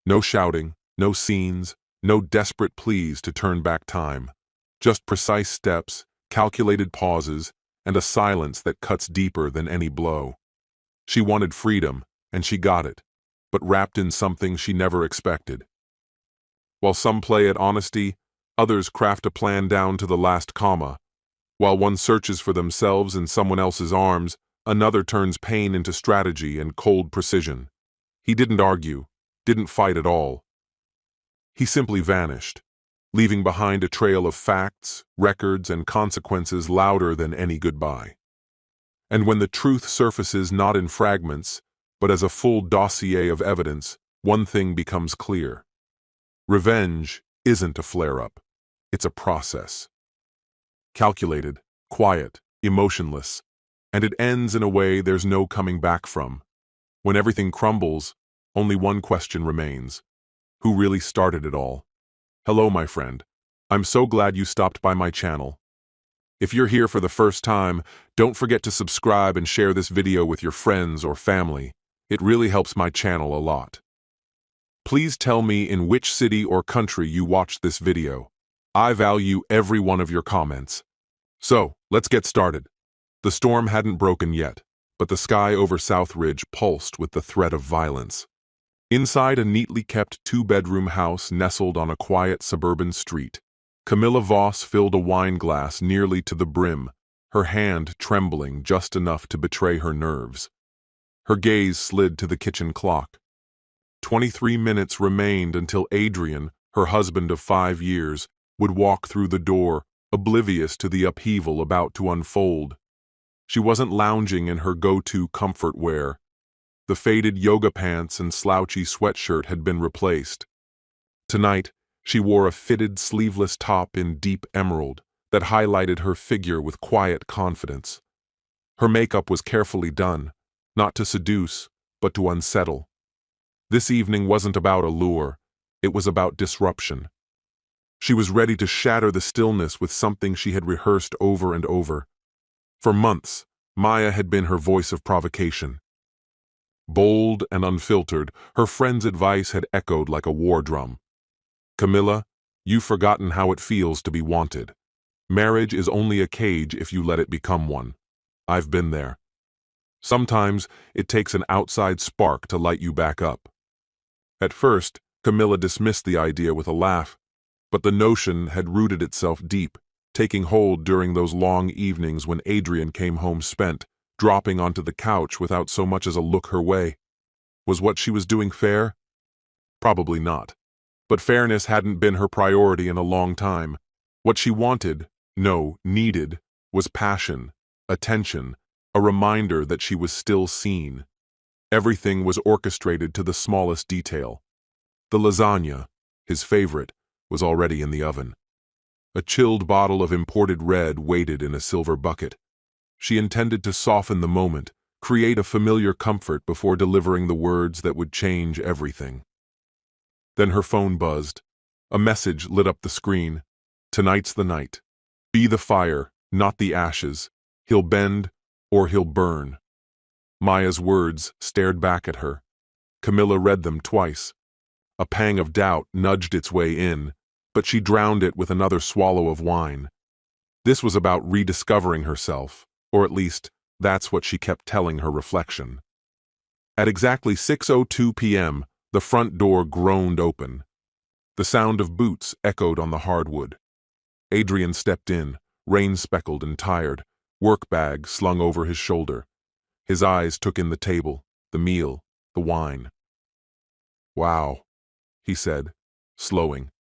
No shouting, no scenes, no desperate pleas to turn back time. Just precise steps, calculated pauses, and a silence that cuts deeper than any blow. She wanted freedom, and she got it, but wrapped in something she never expected. While some play at honesty, others craft a plan down to the last comma. While one searches for themselves in someone else's arms, another turns pain into strategy and cold precision. He didn't argue, didn't fight at all. He simply vanished, leaving behind a trail of facts, records, and consequences louder than any goodbye. And when the truth surfaces not in fragments, but as a full dossier of evidence, one thing becomes clear. Revenge isn't a flare-up. It's a process. Calculated, quiet, emotionless, and it ends in a way there's no coming back from. When everything crumbles, only one question remains. Who really started it all? Hello, my friend. I'm so glad you stopped by my channel. If you're here for the first time, don't forget to subscribe and share this video with your friends or family. It really helps my channel a lot. Please tell me in which city or country you watched this video. I value every one of your comments. So, let's get started. The storm hadn't broken yet, but the sky over Southridge pulsed with the threat of violence. Inside a neatly kept two-bedroom house nestled on a quiet suburban street, Camilla Voss filled a wine glass nearly to the brim, her hand trembling just enough to betray her nerves. Her gaze slid to the kitchen clock. 23 minutes remained until Adrian, her husband of 5 years, would walk through the door, oblivious to the upheaval about to unfold. She wasn't lounging in her go-to comfort wear. The faded yoga pants and slouchy sweatshirt had been replaced. Tonight, she wore a fitted sleeveless top in deep emerald that highlighted her figure with quiet confidence. Her makeup was carefully done, not to seduce, but to unsettle. This evening wasn't about allure, it was about disruption. She was ready to shatter the stillness with something she had rehearsed over and over. For months, Maya had been her voice of provocation. Bold and unfiltered, her friend's advice had echoed like a war drum. Camilla, you've forgotten how it feels to be wanted. Marriage is only a cage if you let it become one. I've been there. Sometimes it takes an outside spark to light you back up. At first, Camilla dismissed the idea with a laugh, but the notion had rooted itself deep, taking hold during those long evenings when Adrian came home spent, dropping onto the couch without so much as a look her way. Was what she was doing fair? Probably not. But fairness hadn't been her priority in a long time. What she wanted, no, needed, was passion, attention, a reminder that she was still seen. Everything was orchestrated to the smallest detail. The lasagna, his favorite, was already in the oven. A chilled bottle of imported red waited in a silver bucket. She intended to soften the moment, create a familiar comfort before delivering the words that would change everything. Then her phone buzzed. A message lit up the screen. Tonight's the night. Be the fire, not the ashes. He'll bend or he'll burn. Maya's words stared back at her. Camilla read them twice. A pang of doubt nudged its way in, but she drowned it with another swallow of wine. This was about rediscovering herself, or at least, that's what she kept telling her reflection. At exactly 6:02 p.m., the front door groaned open. The sound of boots echoed on the hardwood. Adrian stepped in, rain-speckled and tired, work bag slung over his shoulder. His eyes took in the table, the meal, the wine. Wow, he said, slowing.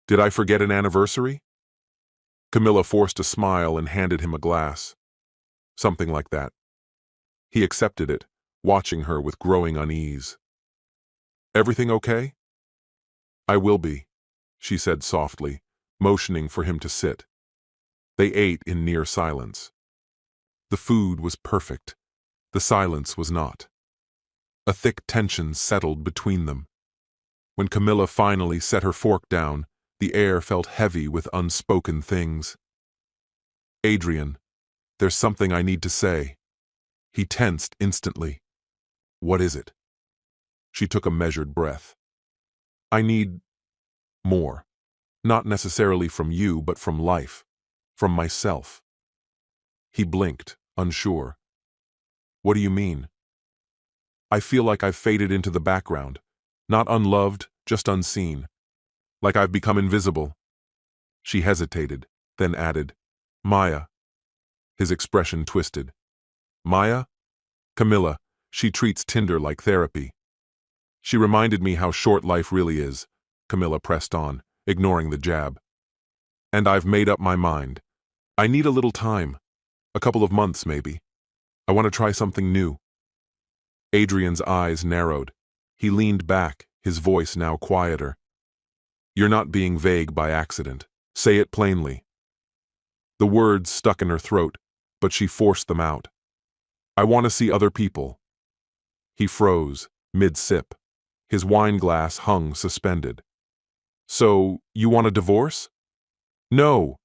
Did I forget an anniversary? Camilla forced a smile and handed him a glass. Something like that. He accepted it, watching her with growing unease. Everything okay? I will be, she said softly, motioning for him to sit. They ate in near silence. The food was perfect. The silence was not. A thick tension settled between them. When Camilla finally set her fork down, the air felt heavy with unspoken things. Adrian, there's something I need to say. He tensed instantly. What is it? She took a measured breath. I need more. Not necessarily from you, but from life. From myself. He blinked, unsure. What do you mean? I feel like I've faded into the background. Not unloved, just unseen. Like I've become invisible. She hesitated, then added, Maya. His expression twisted. Maya? Camilla. She treats Tinder like therapy. She reminded me how short life really is, Camilla pressed on, ignoring the jab. And I've made up my mind. I need a little time. A couple of months, maybe. I want to try something new. Adrian's eyes narrowed. He leaned back, his voice now quieter. You're not being vague by accident. Say it plainly. The words stuck in her throat, but she forced them out. I want to see other people. He froze, mid-sip. His wine glass hung suspended. So, you want a divorce? No,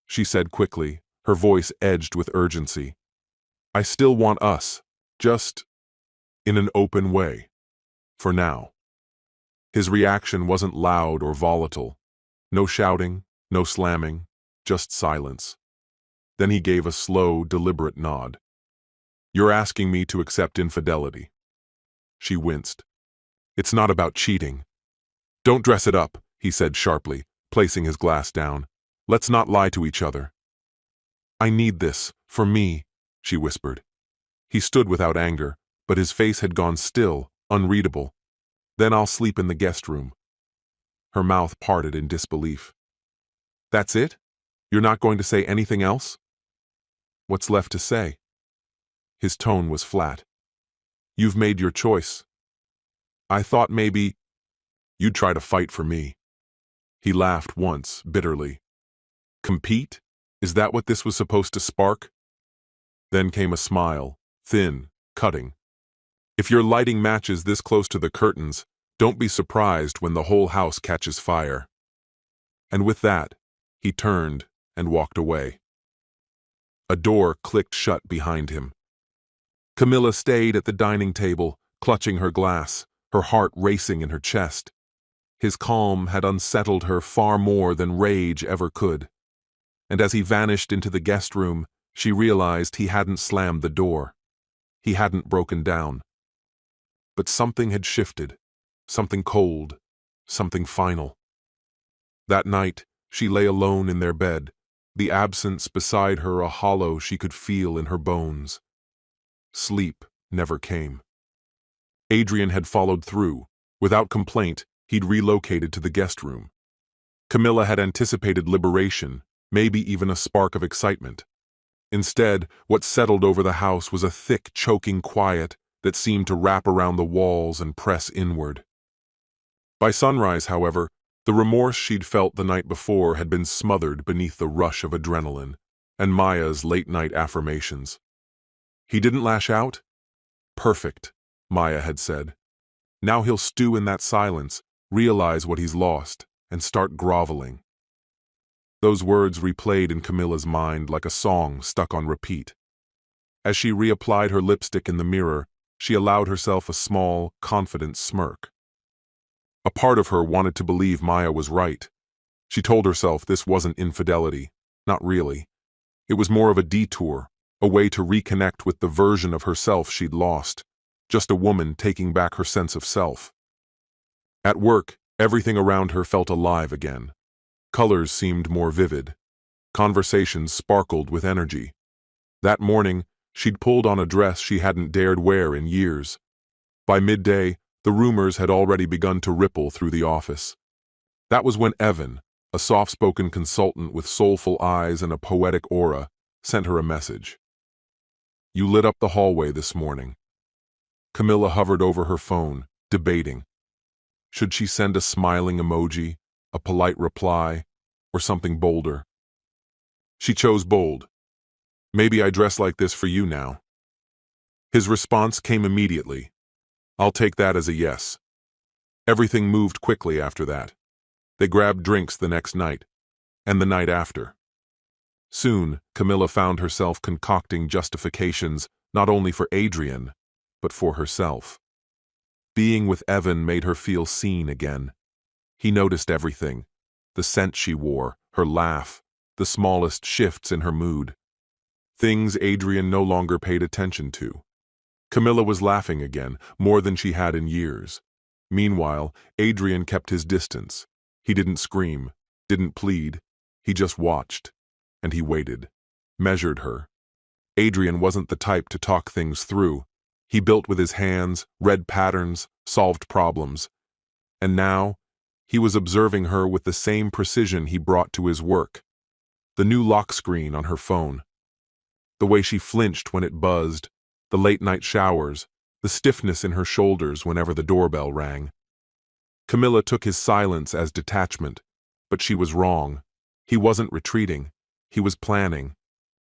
she said quickly, her voice edged with urgency. I still want us, just in an open way. For now. His reaction wasn't loud or volatile. No shouting, no slamming, just silence. Then he gave a slow, deliberate nod. You're asking me to accept infidelity. She winced. It's not about cheating. Don't dress it up, he said sharply, placing his glass down. Let's not lie to each other. I need this, for me, she whispered. He stood without anger, but his face had gone still, unreadable. Then I'll sleep in the guest room. Her mouth parted in disbelief. That's it? You're not going to say anything else? What's left to say? His tone was flat. You've made your choice. I thought maybe you'd try to fight for me. He laughed once, bitterly. Compete? Is that what this was supposed to spark? Then came a smile, thin, cutting. If you're lighting matches this close to the curtains, don't be surprised when the whole house catches fire. And with that, he turned and walked away. A door clicked shut behind him. Camilla stayed at the dining table, clutching her glass, her heart racing in her chest. His calm had unsettled her far more than rage ever could. And as he vanished into the guest room, she realized he hadn't slammed the door. He hadn't broken down. But something had shifted, something cold, something final. That night, she lay alone in their bed, the absence beside her a hollow she could feel in her bones. Sleep never came. Adrian had followed through. Without complaint, he'd relocated to the guest room. Camilla had anticipated liberation, maybe even a spark of excitement. Instead, what settled over the house was a thick, choking quiet that seemed to wrap around the walls and press inward. By sunrise, however, the remorse she'd felt the night before had been smothered beneath the rush of adrenaline and Maya's late-night affirmations. He didn't lash out? Perfect, Maya had said. Now he'll stew in that silence, realize what he's lost, and start groveling. Those words replayed in Camilla's mind like a song stuck on repeat. As she reapplied her lipstick in the mirror, she allowed herself a small, confident smirk. A part of her wanted to believe Maya was right. She told herself this wasn't infidelity, not really. It was more of a detour, a way to reconnect with the version of herself she'd lost, just a woman taking back her sense of self. At work, everything around her felt alive again. Colors seemed more vivid. Conversations sparkled with energy. That morning, she'd pulled on a dress she hadn't dared wear in years. By midday, the rumors had already begun to ripple through the office. That was when Evan, a soft-spoken consultant with soulful eyes and a poetic aura, sent her a message. You lit up the hallway this morning. Camilla hovered over her phone, debating. Should she send a smiling emoji, a polite reply, or something bolder? She chose bold. Maybe I dress like this for you now. His response came immediately. I'll take that as a yes. Everything moved quickly after that. They grabbed drinks the next night, and the night after. Soon, Camilla found herself concocting justifications not only for Adrian, but for herself. Being with Evan made her feel seen again. He noticed everything: the scent she wore, her laugh, the smallest shifts in her mood. Things Adrian no longer paid attention to. Camilla was laughing again, more than she had in years. Meanwhile, Adrian kept his distance. He didn't scream, didn't plead. He just watched. And he waited. Measured her. Adrian wasn't the type to talk things through. He built with his hands, read patterns, solved problems. And now, he was observing her with the same precision he brought to his work. The new lock screen on her phone. The way she flinched when it buzzed, the late-night showers, the stiffness in her shoulders whenever the doorbell rang. Camilla took his silence as detachment, but she was wrong. He wasn't retreating. He was planning.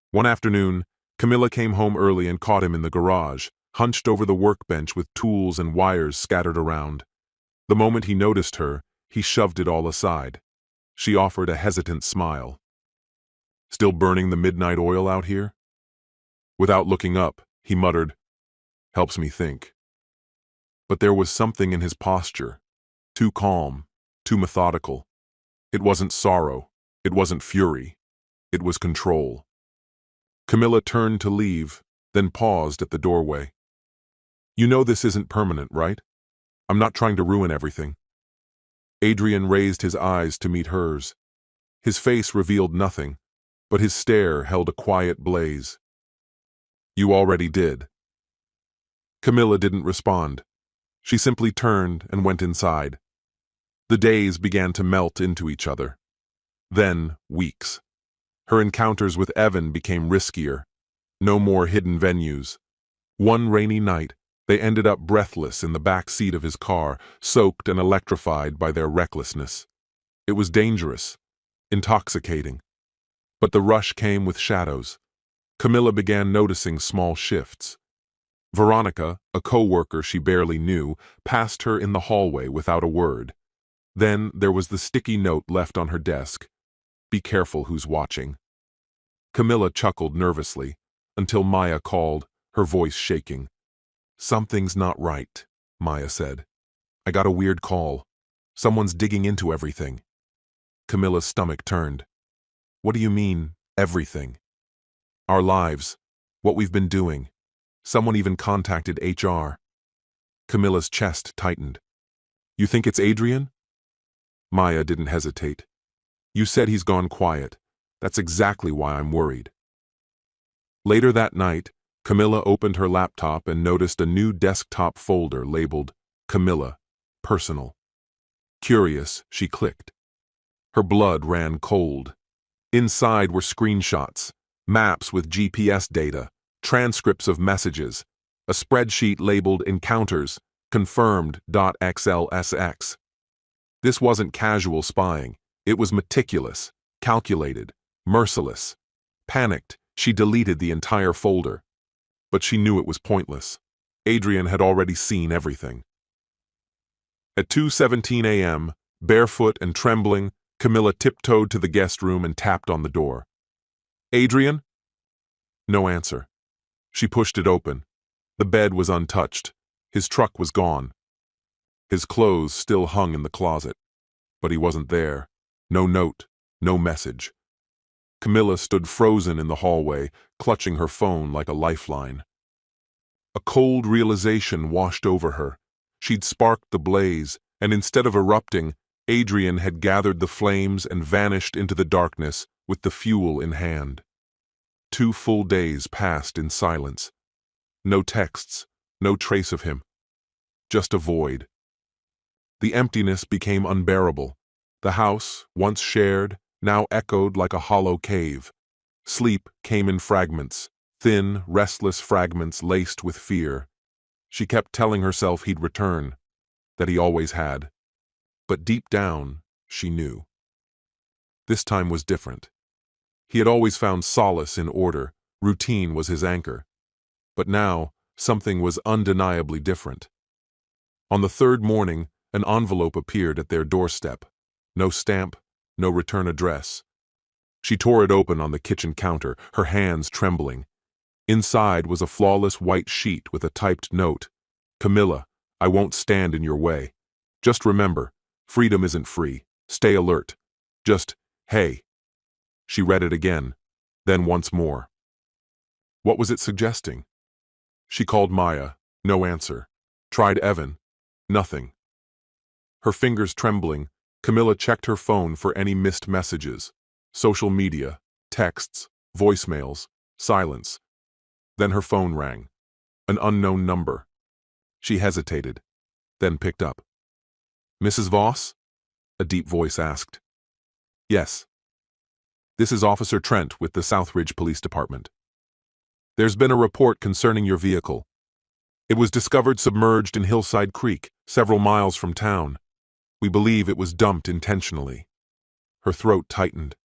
One afternoon, Camilla came home early and caught him in the garage, hunched over the workbench with tools and wires scattered around. The moment he noticed her, he shoved it all aside. She offered a hesitant smile. "Still burning the midnight oil out here?" Without looking up, he muttered, "Helps me think." But there was something in his posture. Too calm, too methodical. It wasn't sorrow. It wasn't fury. It was control. Camilla turned to leave, then paused at the doorway. "You know this isn't permanent, right? I'm not trying to ruin everything." Adrian raised his eyes to meet hers. His face revealed nothing, but his stare held a quiet blaze. "You already did." Camilla didn't respond. She simply turned and went inside. The days began to melt into each other. Then, weeks. Her encounters with Evan became riskier. No more hidden venues. One rainy night, they ended up breathless in the back seat of his car, soaked and electrified by their recklessness. It was dangerous, intoxicating. But the rush came with shadows. Camilla began noticing small shifts. Veronica, a co-worker she barely knew, passed her in the hallway without a word. Then there was the sticky note left on her desk. "Be careful who's watching." Camilla chuckled nervously, until Maya called, her voice shaking. "Something's not right," Maya said. "I got a weird call. Someone's digging into everything." Camilla's stomach turned. "What do you mean, everything?" "Our lives. What we've been doing. Someone even contacted HR." Camilla's chest tightened. "You think it's Adrian?" Maya didn't hesitate. "You said he's gone quiet. That's exactly why I'm worried." Later that night, Camilla opened her laptop and noticed a new desktop folder labeled Camilla, Personal. Curious, she clicked. Her blood ran cold. Inside were screenshots, maps with GPS data, transcripts of messages, a spreadsheet labeled Encounters, confirmed.xlsx. This wasn't casual spying. It was meticulous, calculated, merciless. Panicked, she deleted the entire folder. But she knew it was pointless. Adrian had already seen everything. At 2:17 a.m., barefoot and trembling, Camilla tiptoed to the guest room and tapped on the door. "Adrian?" No answer. She pushed it open. The bed was untouched. His truck was gone. His clothes still hung in the closet. But he wasn't there. No note, no message. Camilla stood frozen in the hallway, clutching her phone like a lifeline. A cold realization washed over her. She'd sparked the blaze, and instead of erupting, Adrian had gathered the flames and vanished into the darkness with the fuel in hand. 2 full days passed in silence. No texts, no trace of him. Just a void. The emptiness became unbearable. The house, once shared, now echoed like a hollow cave. Sleep came in fragments, thin, restless fragments laced with fear. She kept telling herself he'd return, that he always had. But deep down, she knew. This time was different. He had always found solace in order. Routine was his anchor. But now, something was undeniably different. On the 3rd morning, an envelope appeared at their doorstep. No stamp, no return address. She tore it open on the kitchen counter, her hands trembling. Inside was a flawless white sheet with a typed note. "Camilla, I won't stand in your way. Just remember, Freedom isn't free. Stay alert. Just, hey. She read it again, then once more. What was it suggesting? She called Maya. No answer. Tried Evan. Nothing. Her fingers trembling, Camilla checked her phone for any missed messages. Social media, texts, voicemails, silence. Then her phone rang. An unknown number. She hesitated, then picked up. Mrs. Voss? A deep voice asked. Yes. This is Officer Trent with the Southridge Police Department. There's been a report concerning your vehicle. It was discovered submerged in Hillside Creek, several miles from town. We believe it was dumped intentionally. Her throat tightened.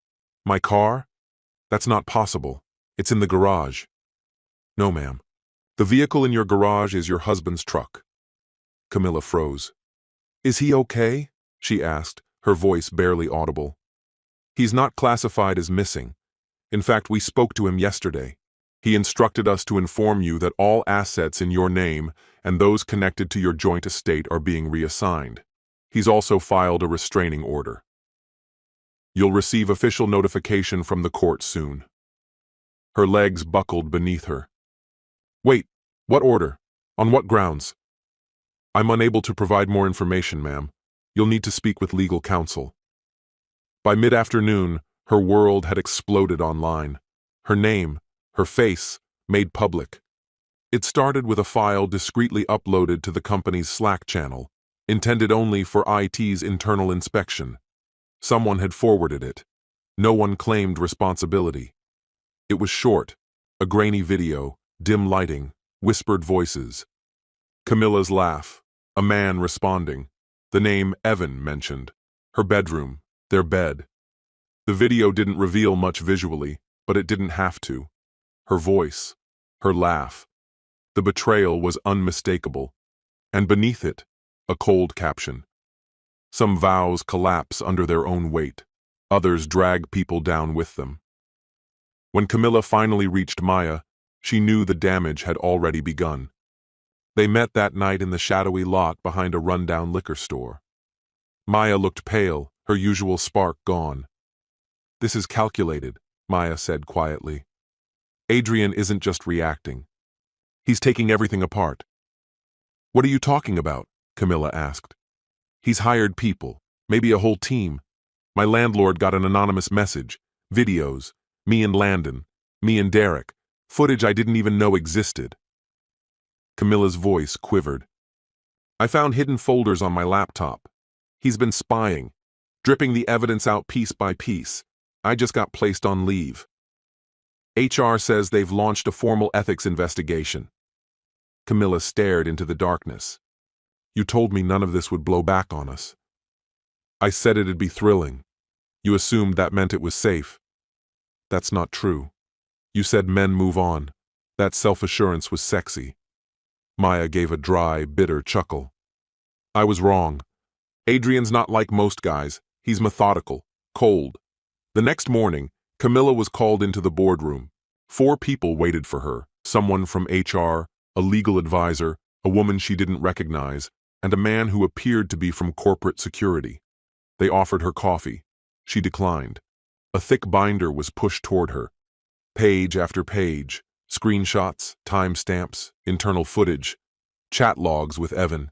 My car? That's not possible. It's in the garage. No, ma'am. The vehicle in your garage is your husband's truck. Camilla froze. Is he okay? She asked, her voice barely audible. He's not classified as missing. In fact, we spoke to him yesterday. He instructed us to inform you that all assets in your name and those connected to your joint estate are being reassigned. He's also filed a restraining order. You'll receive official notification from the court soon. Her legs buckled beneath her. Wait, what order? On what grounds? I'm unable to provide more information, ma'am. You'll need to speak with legal counsel. By mid-afternoon, her world had exploded online. Her name, her face, made public. It started with a file discreetly uploaded to the company's Slack channel, intended only for IT's internal inspection. Someone had forwarded it. No one claimed responsibility. It was short, a grainy video, dim lighting, whispered voices. Camilla's laugh, a man responding, the name Evan mentioned, her bedroom, their bed. The video didn't reveal much visually, but it didn't have to. Her voice, her laugh. The betrayal was unmistakable, and beneath it, a cold caption. Some vows collapse under their own weight, others drag people down with them. When Camilla finally reached Maya, she knew the damage had already begun. They met that night in the shadowy lot behind a rundown liquor store. Maya looked pale, her usual spark gone. This is calculated, Maya said quietly. Adrian isn't just reacting. He's taking everything apart. What are you talking about? Camilla asked. He's hired people, maybe a whole team. My landlord got an anonymous message, videos, me and Landon, me and Derek, footage I didn't even know existed. Camilla's voice quivered. I found hidden folders on my laptop. He's been spying, dripping the evidence out piece by piece. I just got placed on leave. HR says they've launched a formal ethics investigation. Camilla stared into the darkness. You told me none of this would blow back on us. I said it'd be thrilling. You assumed that meant it was safe. That's not true. You said men move on. That self-assurance was sexy. Maya gave a dry, bitter chuckle. I was wrong. Adrian's not like most guys. He's methodical, cold. The next morning, Camilla was called into the boardroom. 4 people waited for her, someone from HR, a legal advisor, a woman she didn't recognize, and a man who appeared to be from corporate security. They offered her coffee. She declined. A thick binder was pushed toward her. Page after page, screenshots, timestamps, internal footage, chat logs with Evan,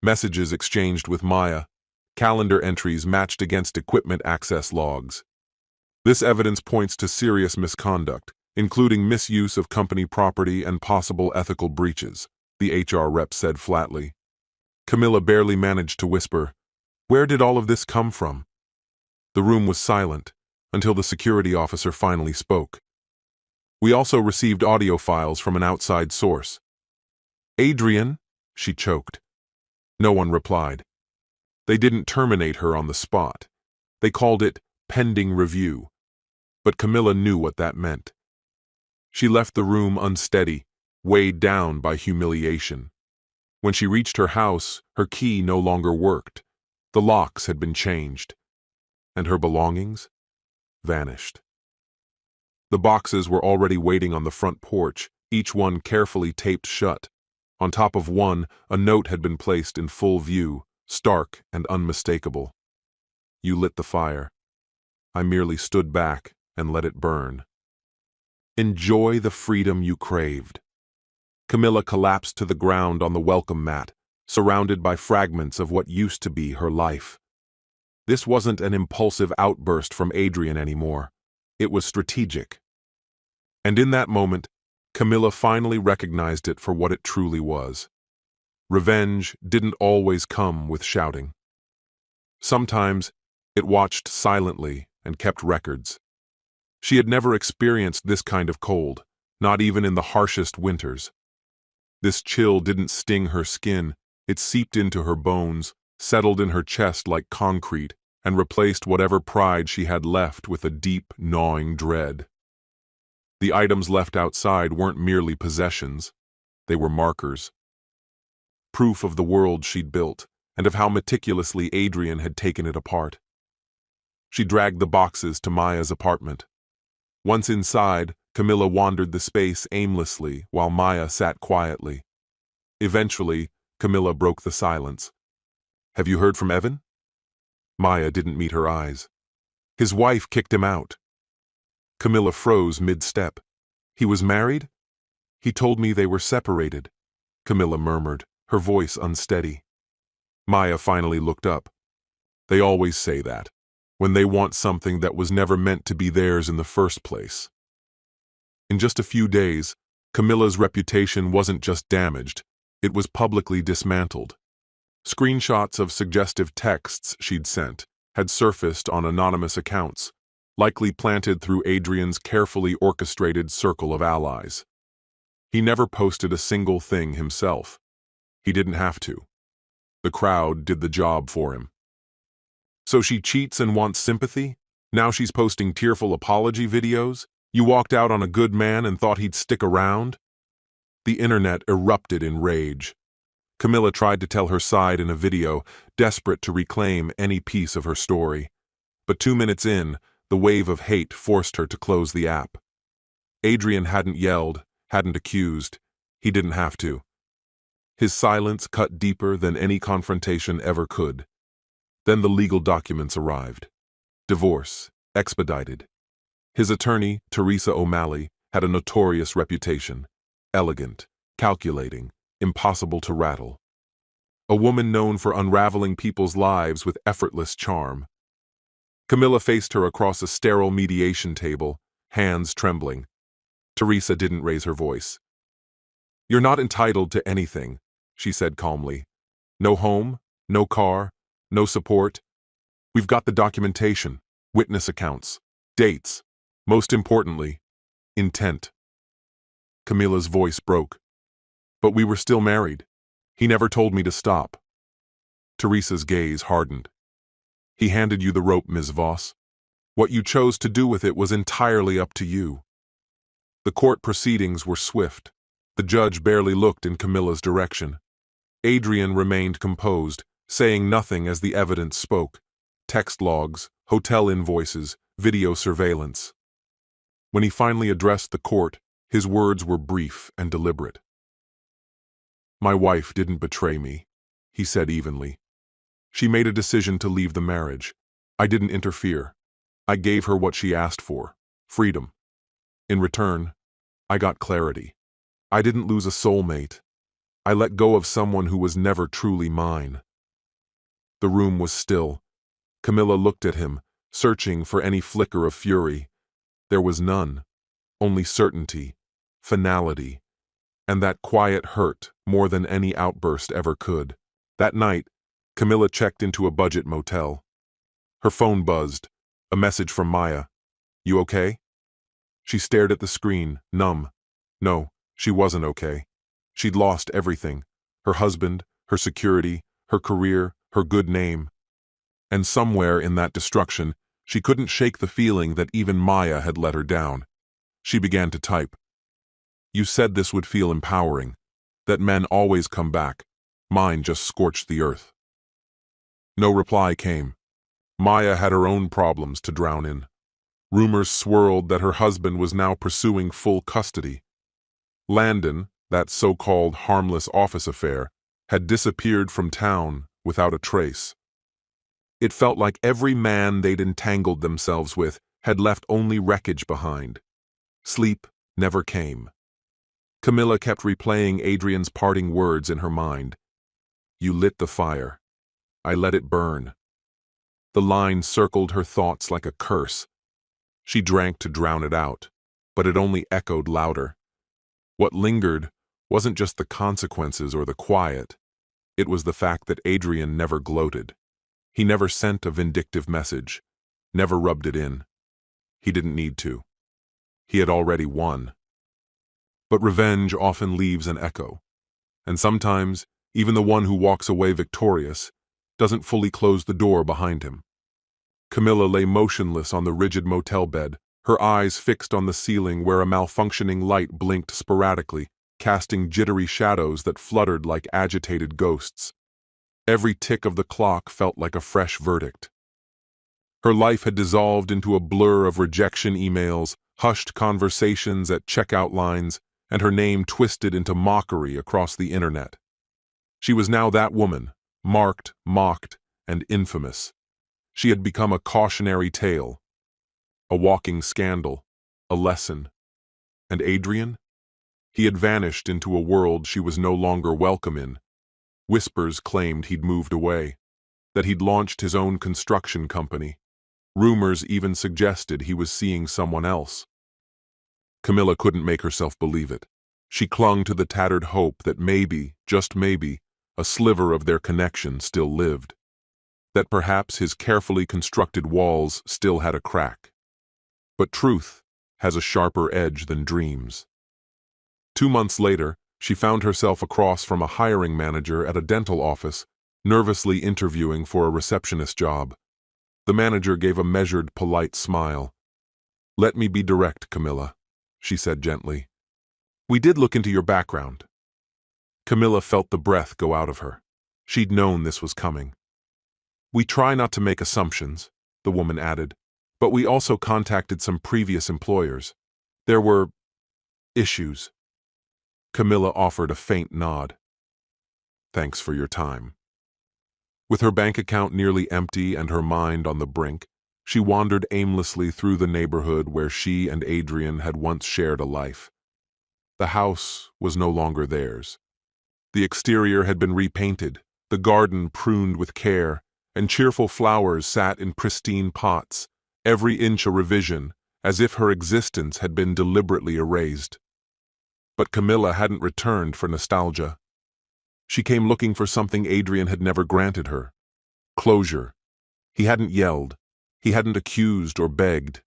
messages exchanged with Maya, calendar entries matched against equipment access logs. This evidence points to serious misconduct, including misuse of company property and possible ethical breaches, the HR rep said flatly. Camilla barely managed to whisper, "Where did all of this come from?" The room was silent, until the security officer finally spoke. We also received audio files from an outside source. Adrian, she choked. No one replied. They didn't terminate her on the spot. They called it pending review. But Camilla knew what that meant. She left the room unsteady, weighed down by humiliation. When she reached her house, her key no longer worked. The locks had been changed. And her belongings vanished. The boxes were already waiting on the front porch, each one carefully taped shut. On top of one, a note had been placed in full view, stark and unmistakable. You lit the fire. I merely stood back and let it burn. Enjoy the freedom you craved. Camilla collapsed to the ground on the welcome mat, surrounded by fragments of what used to be her life. This wasn't an impulsive outburst from Adrian anymore. It was strategic. And in that moment, Camilla finally recognized it for what it truly was. Revenge didn't always come with shouting. Sometimes, it watched silently and kept records. She had never experienced this kind of cold, not even in the harshest winters. This chill didn't sting her skin, it seeped into her bones, settled in her chest like concrete, and replaced whatever pride she had left with a deep, gnawing dread. The items left outside weren't merely possessions, they were markers. Proof of the world she'd built, and of how meticulously Adrian had taken it apart. She dragged the boxes to Maya's apartment. Once inside, Camilla wandered the space aimlessly while Maya sat quietly. Eventually, Camilla broke the silence. "Have you heard from Evan?" Maya didn't meet her eyes. "His wife kicked him out." Camilla froze mid-step. "He was married?" "He told me they were separated," Camilla murmured, her voice unsteady. Maya finally looked up. "They always say that, when they want something that was never meant to be theirs in the first place." In just a few days, Camilla's reputation wasn't just damaged, it was publicly dismantled. Screenshots of suggestive texts she'd sent had surfaced on anonymous accounts, likely planted through Adrian's carefully orchestrated circle of allies. He never posted a single thing himself. He didn't have to. The crowd did the job for him. So she cheats and wants sympathy? Now she's posting tearful apology videos? You walked out on a good man and thought he'd stick around? The internet erupted in rage. Camilla tried to tell her side in a video, desperate to reclaim any piece of her story. But 2 minutes in, the wave of hate forced her to close the app. Adrian hadn't yelled, hadn't accused. He didn't have to. His silence cut deeper than any confrontation ever could. Then the legal documents arrived. Divorce, expedited. His attorney, Teresa O'Malley, had a notorious reputation. Elegant, calculating, impossible to rattle. A woman known for unraveling people's lives with effortless charm. Camilla faced her across a sterile mediation table, hands trembling. Teresa didn't raise her voice. "You're not entitled to anything," she said calmly. "No home, no car, no support. We've got the documentation, witness accounts, dates, most importantly, intent." Camilla's voice broke. "But we were still married. He never told me to stop." Teresa's gaze hardened. "He handed you the rope, Ms. Voss. What you chose to do with it was entirely up to you." The court proceedings were swift. The judge barely looked in Camilla's direction. Adrian remained composed, saying nothing as the evidence spoke. Text logs, hotel invoices, video surveillance. When he finally addressed the court, his words were brief and deliberate. "My wife didn't betray me," he said evenly. "She made a decision to leave the marriage. I didn't interfere. I gave her what she asked for, freedom. In return, I got clarity. I didn't lose a soulmate. I let go of someone who was never truly mine." The room was still. Camilla looked at him, searching for any flicker of fury. There was none. Only certainty, finality, and that quiet hurt more than any outburst ever could. That night, Camilla checked into a budget motel. Her phone buzzed. A message from Maya. "You okay?" She stared at the screen, numb. No, she wasn't okay. She'd lost everything. Her husband, her security, her career, her good name. And somewhere in that destruction, she couldn't shake the feeling that even Maya had let her down. She began to type. "You said this would feel empowering, that men always come back. Mine just scorched the earth." No reply came. Maya had her own problems to drown in. Rumors swirled that her husband was now pursuing full custody. Landon, that so-called harmless office affair, had disappeared from town without a trace. It felt like every man they'd entangled themselves with had left only wreckage behind. Sleep never came. Camilla kept replaying Adrian's parting words in her mind. "You lit the fire. I let it burn." The line circled her thoughts like a curse. She drank to drown it out, but it only echoed louder. What lingered wasn't just the consequences or the quiet. It was the fact that Adrian never gloated. He never sent a vindictive message, never rubbed it in. He didn't need to. He had already won. But revenge often leaves an echo, and sometimes even the one who walks away victorious doesn't fully close the door behind him. Camilla lay motionless on the rigid motel bed, her eyes fixed on the ceiling where a malfunctioning light blinked sporadically, casting jittery shadows that fluttered like agitated ghosts. Every tick of the clock felt like a fresh verdict. Her life had dissolved into a blur of rejection emails, hushed conversations at checkout lines, and her name twisted into mockery across the internet. She was now that woman, marked, mocked, and infamous. She had become a cautionary tale, a walking scandal, a lesson. And Adrian? He had vanished into a world she was no longer welcome in. Whispers claimed he'd moved away, that he'd launched his own construction company. Rumors even suggested he was seeing someone else. Camilla couldn't make herself believe it. She clung to the tattered hope that maybe, just maybe, a sliver of their connection still lived. That perhaps his carefully constructed walls still had a crack. But truth has a sharper edge than dreams. 2 months later, she found herself across from a hiring manager at a dental office, nervously interviewing for a receptionist job. The manager gave a measured, polite smile. "Let me be direct, Camilla," she said gently. "We did look into your background." Camilla felt the breath go out of her. She'd known this was coming. "We try not to make assumptions," the woman added, "but we also contacted some previous employers. There were issues." Camilla offered a faint nod. "Thanks for your time." With her bank account nearly empty and her mind on the brink, she wandered aimlessly through the neighborhood where she and Adrian had once shared a life. The house was no longer theirs. The exterior had been repainted, the garden pruned with care, and cheerful flowers sat in pristine pots, every inch a revision, as if her existence had been deliberately erased. But Camilla hadn't returned for nostalgia. She came looking for something Adrian had never granted her. Closure. He hadn't yelled. He hadn't accused or begged.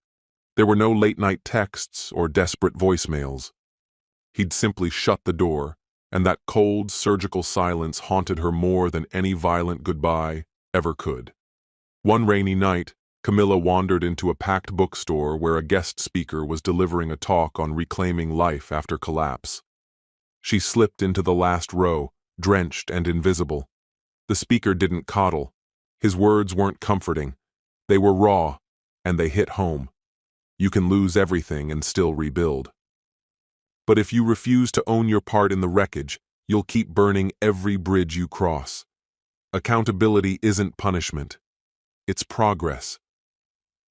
There were no late-night texts or desperate voicemails. He'd simply shut the door, and that cold, surgical silence haunted her more than any violent goodbye ever could. One rainy night, Camilla wandered into a packed bookstore where a guest speaker was delivering a talk on reclaiming life after collapse. She slipped into the last row, drenched and invisible. The speaker didn't coddle. His words weren't comforting. They were raw, and they hit home. You can lose everything and still rebuild. But if you refuse to own your part in the wreckage, you'll keep burning every bridge you cross. Accountability isn't punishment. It's progress.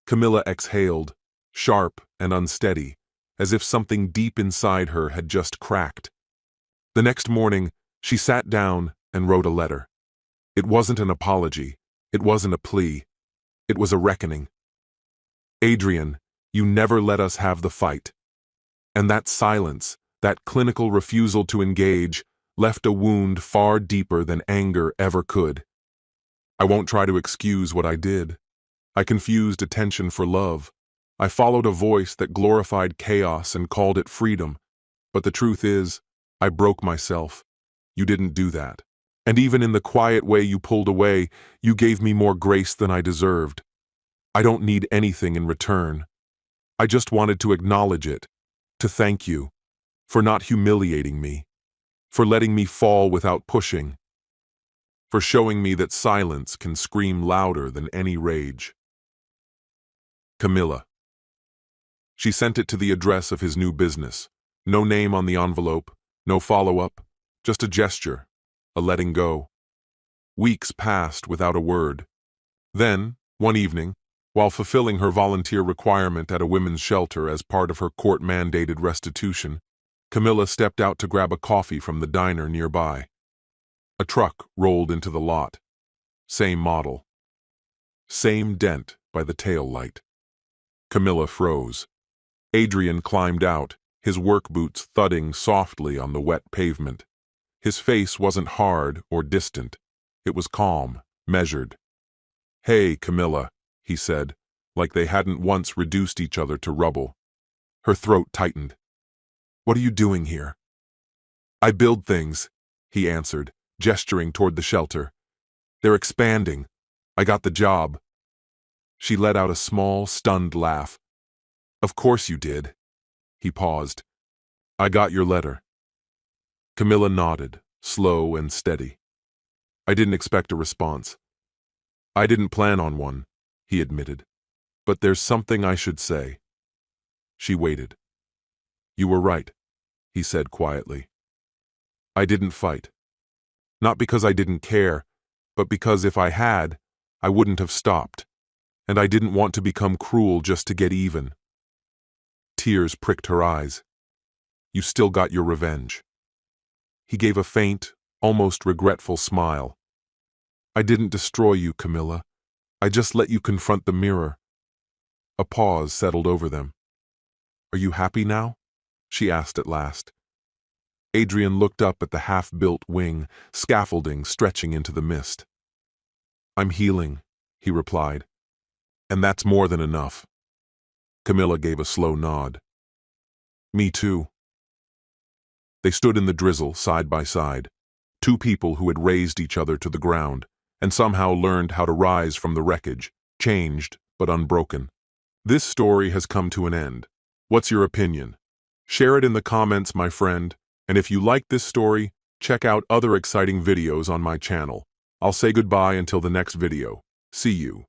Camilla exhaled, sharp and unsteady, as if something deep inside her had just cracked. The next morning, she sat down and wrote a letter. It wasn't an apology. It wasn't a plea. It was a reckoning. "Adrian, you never let us have the fight." And that silence, that clinical refusal to engage, left a wound far deeper than anger ever could. "I won't try to excuse what I did. I confused attention for love. I followed a voice that glorified chaos and called it freedom. But the truth is, I broke myself. You didn't do that. And even in the quiet way you pulled away, you gave me more grace than I deserved. I don't need anything in return. I just wanted to acknowledge it, to thank you, for not humiliating me, for letting me fall without pushing, for showing me that silence can scream louder than any rage." Camilla. She sent it to the address of his new business. No name on the envelope, no follow-up, just a gesture, a letting go. Weeks passed without a word. Then, one evening, while fulfilling her volunteer requirement at a women's shelter as part of her court-mandated restitution, Camilla stepped out to grab a coffee from the diner nearby. A truck rolled into the lot. Same model. Same dent by the tail light. Camilla froze. Adrian climbed out, his work boots thudding softly on the wet pavement. His face wasn't hard or distant. It was calm, measured. "Hey, Camilla," he said, like they hadn't once reduced each other to rubble. Her throat tightened. "What are you doing here?" "I build things," he answered, gesturing toward the shelter. "They're expanding. I got the job." She let out a small, stunned laugh. "Of course you did." He paused. "I got your letter." Camilla nodded, slow and steady. "I didn't expect a response." "I didn't plan on one," he admitted. "But there's something I should say." She waited. "You were right," he said quietly. "I didn't fight. Not because I didn't care, but because if I had, I wouldn't have stopped. And I didn't want to become cruel just to get even." Tears pricked her eyes. "You still got your revenge." He gave a faint, almost regretful smile. "I didn't destroy you, Camilla. I just let you confront the mirror." A pause settled over them. "Are you happy now?" she asked at last. Adrian looked up at the half-built wing, scaffolding stretching into the mist. "I'm healing," he replied. "And that's more than enough." Camilla gave a slow nod. "Me too." They stood in the drizzle, side by side, two people who had razed each other to the ground, and somehow learned how to rise from the wreckage, changed but unbroken. This story has come to an end. What's your opinion? Share it in the comments, my friend, and if you like this story, check out other exciting videos on my channel. I'll say goodbye until the next video. See you.